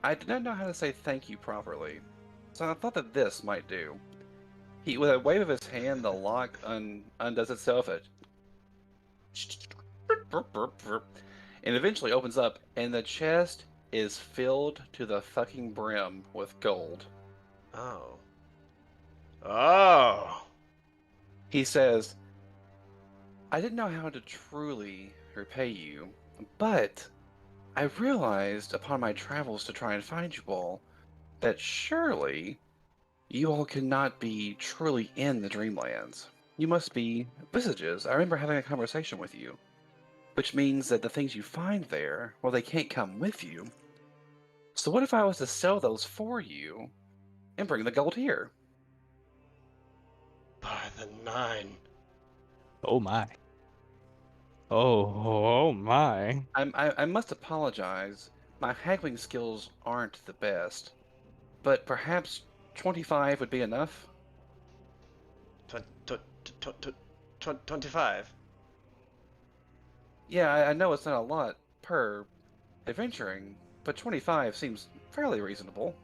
I did not know how to say thank you properly, so I thought that this might do. With a wave of his hand, the lock undoes itself, and eventually opens up, and the chest is filled to the fucking brim with gold. Oh. Oh! He says, I didn't know how to truly repay you, but I realized upon my travels to try and find you all that surely you all cannot be truly in the Dreamlands. You must be visages. I remember having a conversation with you, which means that the things you find there, well, they can't come with you. So what if I was to sell those for you, and bring the gold here. By the 9. Oh my. Oh my. I must apologize. My haggling skills aren't the best, but perhaps 25 would be enough. 25. Yeah, I know it's not a lot per adventuring, but 25 seems fairly reasonable.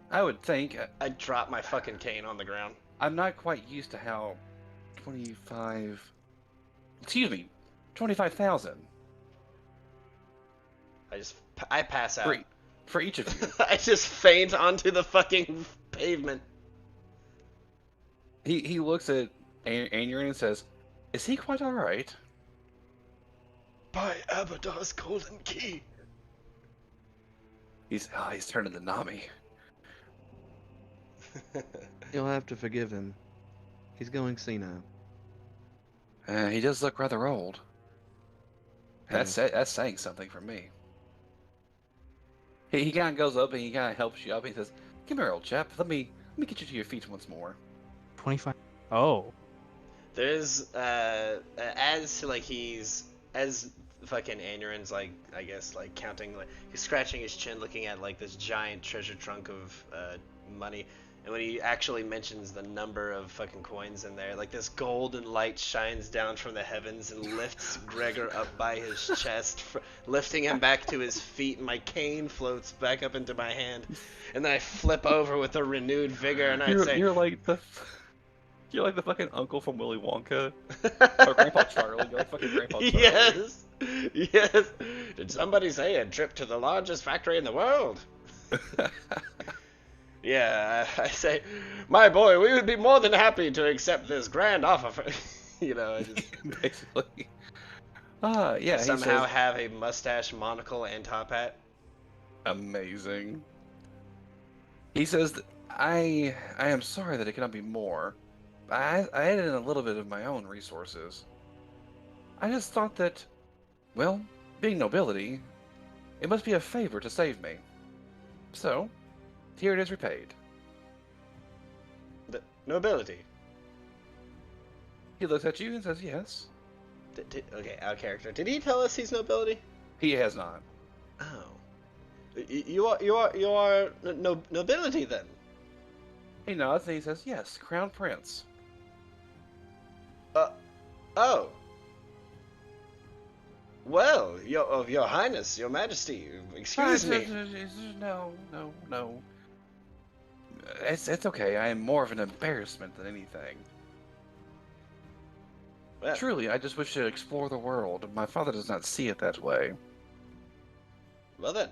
I would think. I dropped my fucking cane on the ground. I'm not quite used to how 25. Excuse me, 25,000 I pass out. for each of you. I just faint onto the fucking pavement. He looks at Aeon and says, "Is he quite all right?" By Abadar's golden key. He's turning to Nami. You'll have to forgive him. He's going senile. He does look rather old. That's saying something for me. He kind of goes up and he kind of helps you up. And he says, "Come here, old chap. Let me get you to your feet once more." 25. Oh. There's as fucking Aeron's like, I guess, like counting, like he's scratching his chin looking at like this giant treasure trunk of money, and when he actually mentions the number of fucking coins in there, like this golden light shines down from the heavens and lifts Gregor up by his chest, lifting him back to his feet, and my cane floats back up into my hand, and then I flip over with a renewed vigor, and I say, You're like the fucking uncle from Willy Wonka. Or Grandpa Charlie. You're like fucking Grandpa Charlie. yes, yes. Did somebody say a trip to the largest factory in the world? Yeah, I say, my boy, we would be more than happy to accept this grand offer. You know, I just basically. Yeah. somehow have a mustache, monocle, and top hat. Amazing. He says, I am sorry that it cannot be more. I added in a little bit of my own resources. I just thought that, well, being nobility, it must be a favor to save me. So, here it is repaid. The nobility. He looks at you and says, yes. Okay, our character. Did he tell us he's nobility? He has not. Oh, you are nobility then. He nods and he says, yes, Crown Prince. Oh. Well, your Highness, Your Majesty, excuse me. No. It's okay. I am more of an embarrassment than anything. Well, Truly, I just wish to explore the world. My father does not see it that way. well then.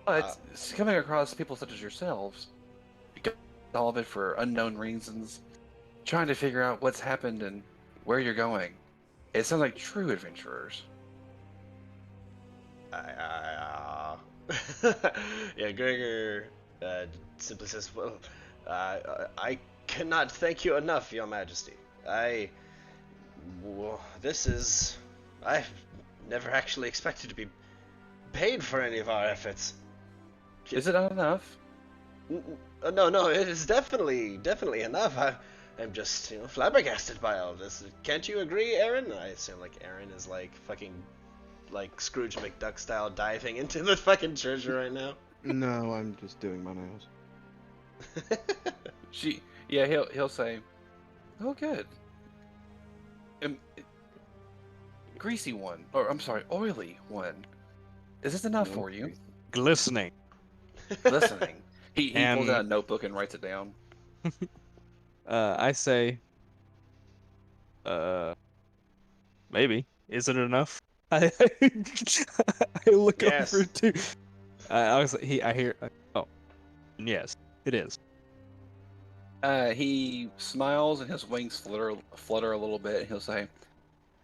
But it's coming across people such as yourselves, all of it for unknown reasons, trying to figure out what's happened and where you're going. It sounds like true adventurers. Yeah, Gregor simply says, well, I cannot thank you enough, Your Majesty. I've never actually expected to be paid for any of our efforts. Is it not enough? No, it is definitely enough. I'm just, flabbergasted by all this. Can't you agree, Aaron? I assume, like, Aaron is, like, fucking, like, Scrooge McDuck style diving into the fucking treasure right now. No, I'm just doing my nails. He'll say, oh, good. Greasy one, or I'm sorry, oily one. Is this enough for you? Glistening. Listening. He And- pulls out a notebook and writes it down. I say, maybe. Is it enough? I look Yes. over to. I hear. Oh, yes, it is. He smiles and his wings flutter a little bit, and he'll say,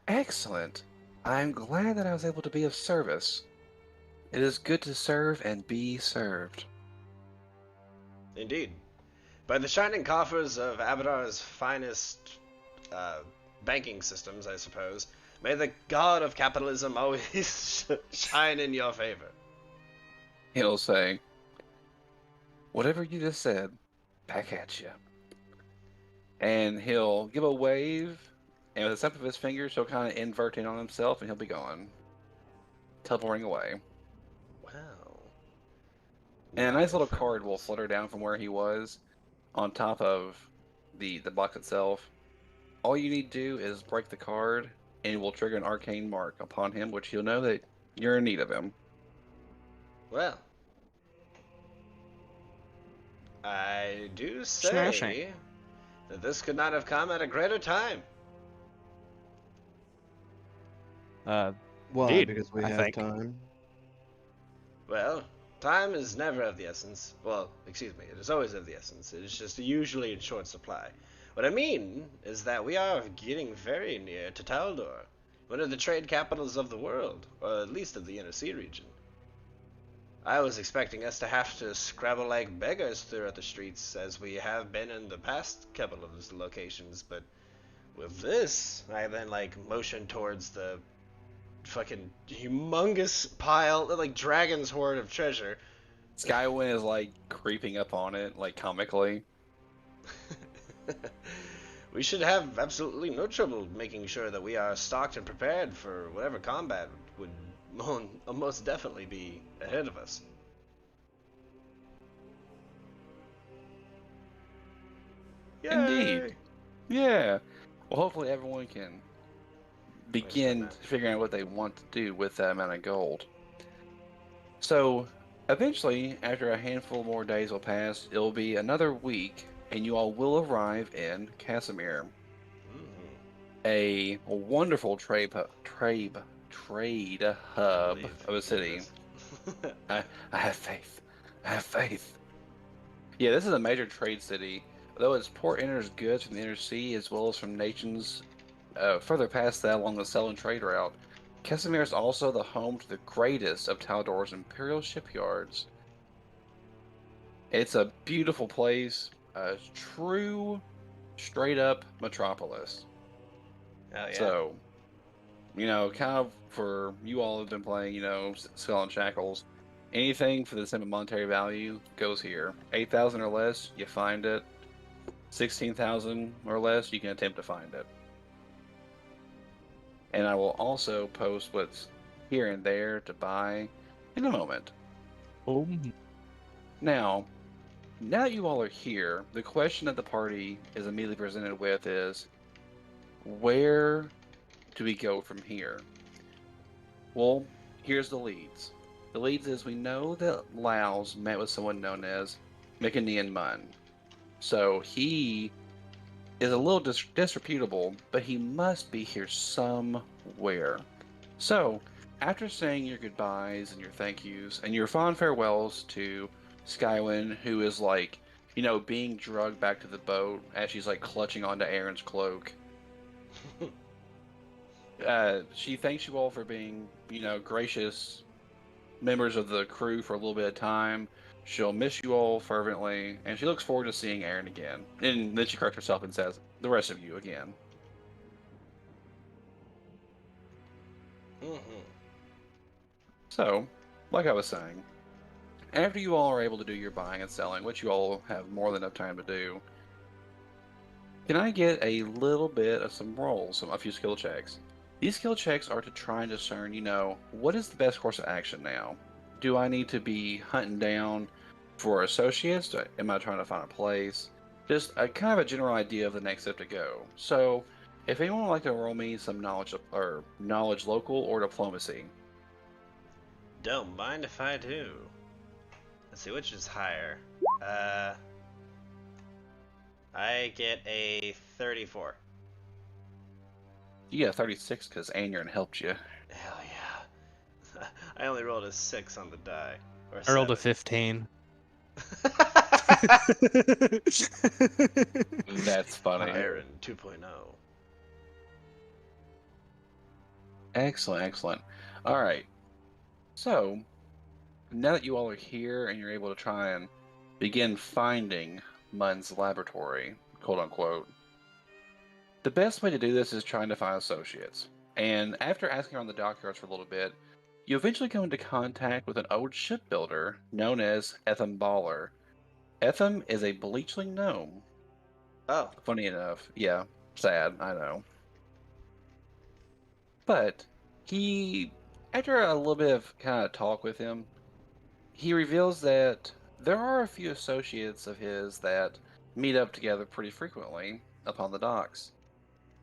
excellent. I'm glad that I was able to be of service. It is good to serve and be served. Indeed. By the shining coffers of Abadar's finest banking systems, I suppose, may the god of capitalism always shine in your favor. he'll say, "Whatever you just said, back at you." And he'll give a wave, and with the snap of his fingers, he'll kind of invert in on himself, and he'll be gone, teleporting away. Wow. And a My nice little card will friends. flutter down from where he was on top of the box itself. All you need to do is break the card, and it will trigger an arcane mark upon him, which he'll know that you're in need of him. Well, I do Smashing. say that this could not have come at a greater time. Uh, Why? Indeed, Because we I have think. time. Well, time is never of the essence. Well, excuse me, it is always of the essence. It is just usually in short supply. What I mean is that we are getting very near to Taldor, one of the trade capitals of the world, or at least of the Inner Sea region. I was expecting us to have to scrabble like beggars throughout the streets, as we have been in the past couple of those locations, but with this, I then motion towards the fucking humongous pile, like dragon's hoard of treasure. Skywin is like creeping up on it, like comically. We should have absolutely no trouble making sure that we are stocked and prepared for whatever combat would most definitely be ahead of us. Indeed. Yay! Yeah. Well, hopefully everyone can begin that? figuring out what they want to do with that amount of gold. So, eventually, after a handful more days will pass, it'll be another week, and you all will arrive in Casimir, a wonderful trade hub of a city. I have faith. I have faith. Yeah, this is a major trade city. Though its port enters goods from the inner sea as well as from nations further past that along the sell and trade route, Casimir is also the home to the greatest of Taldor's imperial shipyards. It's a beautiful place, a true, straight up metropolis. Oh yeah. So, kind of for you all have been playing, Skull and Shackles, anything for the same monetary value goes here. 8,000 or less, you find it. 16,000 or less, you can attempt to find it. And I will also post what's here and there to buy in a moment. Oh, Now that you all are here, the question that the party is immediately presented with is, where do we go from here? Well, here's the leads. The leads is we know that Laos met with someone known as Myconian Mun. So he is a little disreputable, but he must be here somewhere. So, after saying your goodbyes and your thank yous and your fond farewells to Skywin, who is being drugged back to the boat as she's clutching onto Aaron's cloak, she thanks you all for being, gracious members of the crew for a little bit of time. She'll miss you all fervently, and she looks forward to seeing Aaron again. And then she corrects herself and says, the rest of you again. So, like I was saying, after you all are able to do your buying and selling, which you all have more than enough time to do, can I get a little bit of some rolls, a few skill checks? These skill checks are to try and discern, what is the best course of action now? Do I need to be hunting down for associates? Am I trying to find a place? Just a kind of a general idea of the next step to go. So, if anyone would like to roll me some knowledge local or diplomacy. Don't mind if I do. Let's see, which is higher? I get a 34. You got 36 because Anyon helped you. Hell yeah. I only rolled a 6 on the die. Or I rolled a 7. 15. That's funny. Aaron 2.0. Excellent, excellent. All right. So, now that you all are here and you're able to try and begin finding Mun's laboratory, quote unquote, the best way to do this is trying to find associates. And after asking around the dockyards for a little bit, you eventually come into contact with an old shipbuilder known as Etham Baller. Etham is a bleachling gnome. Oh. Funny enough. Yeah, sad, I know. But he, after a little bit of kind of talk with him, he reveals that there are a few associates of his that meet up together pretty frequently upon the docks.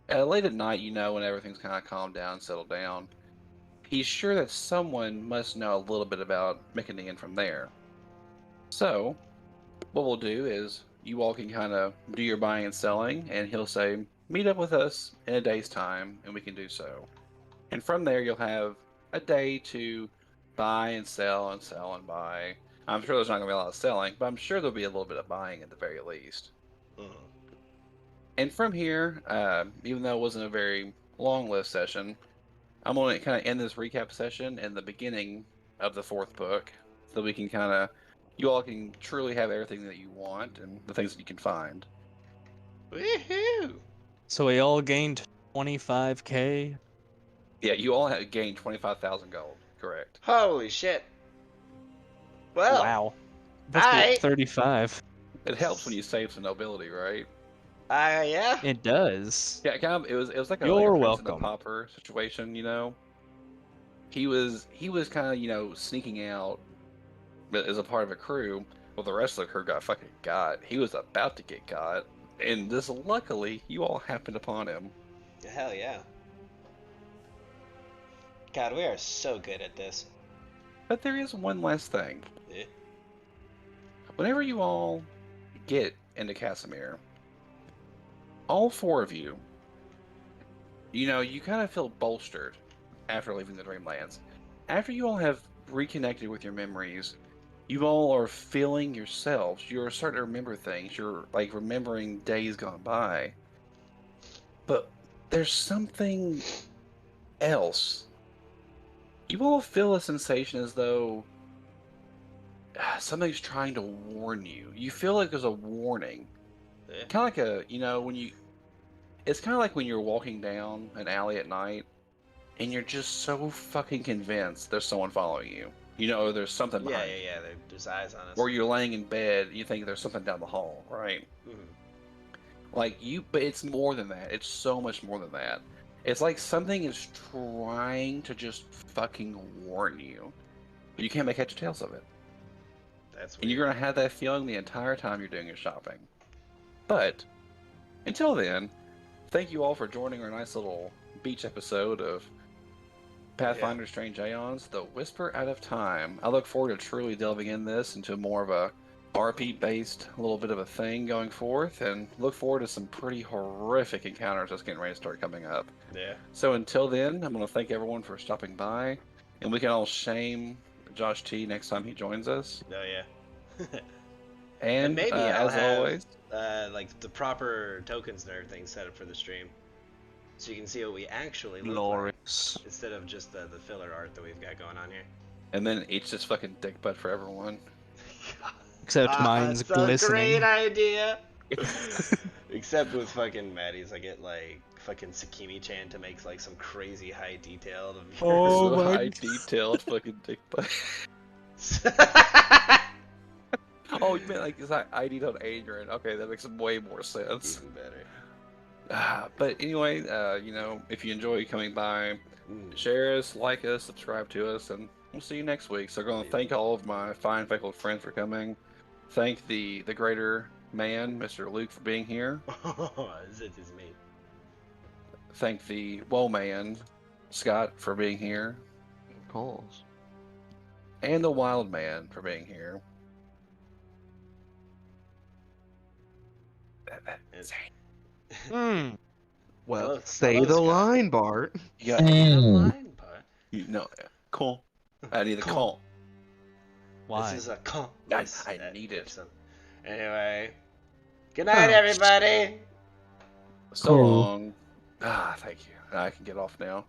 Late at night, when everything's kind of calmed down and settled down, he's sure that someone must know a little bit about Mechanian from there. So, what we'll do is you all can kind of do your buying and selling, and he'll say, meet up with us in a day's time, and we can do so. And from there, you'll have a day to buy and sell and sell and buy. I'm sure there's not going to be a lot of selling, but I'm sure there'll be a little bit of buying at the very least. Mhm. And from here, even though it wasn't a very long list session, I'm going to kind of end this recap session in the beginning of the fourth book, so we can you all can truly have everything that you want and the things that you can find. Woohoo! So we all gained 25K. Yeah, you all have gained 25,000 gold, correct? Holy shit. Well, Wow. That's I- like 35. It helps when you save some nobility, right? yeah. It does. Yeah, kind of. It was like a You're prince and a welcome. pauper situation, He was kind of sneaking out as a part of a crew. Well, the rest of the crew got fucking got. He was about to get got, and just luckily you all happened upon him. Hell yeah. God, we are so good at this. But there is one last thing. Eh? Whenever you all get into Casimir, all four of you, you kind of feel bolstered after leaving the Dreamlands. After you all have reconnected with your memories, you all are feeling yourselves. You're starting to remember things. You're like remembering days gone by. But there's something else. You all feel a sensation as though something's trying to warn you. You feel like there's a warning. Eh? Kind of like it's kind of like when you're walking down an alley at night and you're just so fucking convinced there's someone following you. There's something Yeah, behind yeah, you. yeah. There's eyes on us. Or you're laying in bed, you think there's something down the hall, right? Mhm. But it's more than that. It's so much more than that. It's like something is trying to just fucking warn you, but you can't make heads or tails of it. That's And weird. you're gonna have that feeling the entire time you're doing your shopping. But until then, thank you all for joining our nice little beach episode of Pathfinder Strange Aeons, The Whisper Out of Time. I look forward to truly delving in this into more of a RP-based little bit of a thing going forth, and look forward to some pretty horrific encounters that's getting ready to start coming up. Yeah. So until then, I'm going to thank everyone for stopping by, and we can all shame Josh T next time he joins us. Oh yeah. And maybe I'll as have always, like the proper tokens and everything set up for the stream, so you can see what we actually look like Glorious. instead of just the filler art that we've got going on here. and then each just fucking dick butt for everyone. Except mine's That's a glistening. great idea. Except with fucking Maddie's, I get like fucking Sakimi-chan to make like some crazy high detailed. Oh So my high God. detailed fucking dick butt. Oh, you meant like it's like I detailed Adrian. Okay, that makes way more sense. Even better. But anyway, if you enjoy coming by, share us, like us, subscribe to us, and we'll see you next week. So I'm going to thank all of my fine faithful friends for coming. Thank the greater man, Mr. Luke, for being here. It is me. Thank the woe man, Scott, for being here. Calls. And the wild man for being here. Hmm. Well, Hello- say hello, the Scott. line, Bart. You got Line part. cool. I need a Cool. call. Why? This is a con. I need it. Gibson. Anyway, good night, Oh. everybody. So long. Thank you. I can get off now.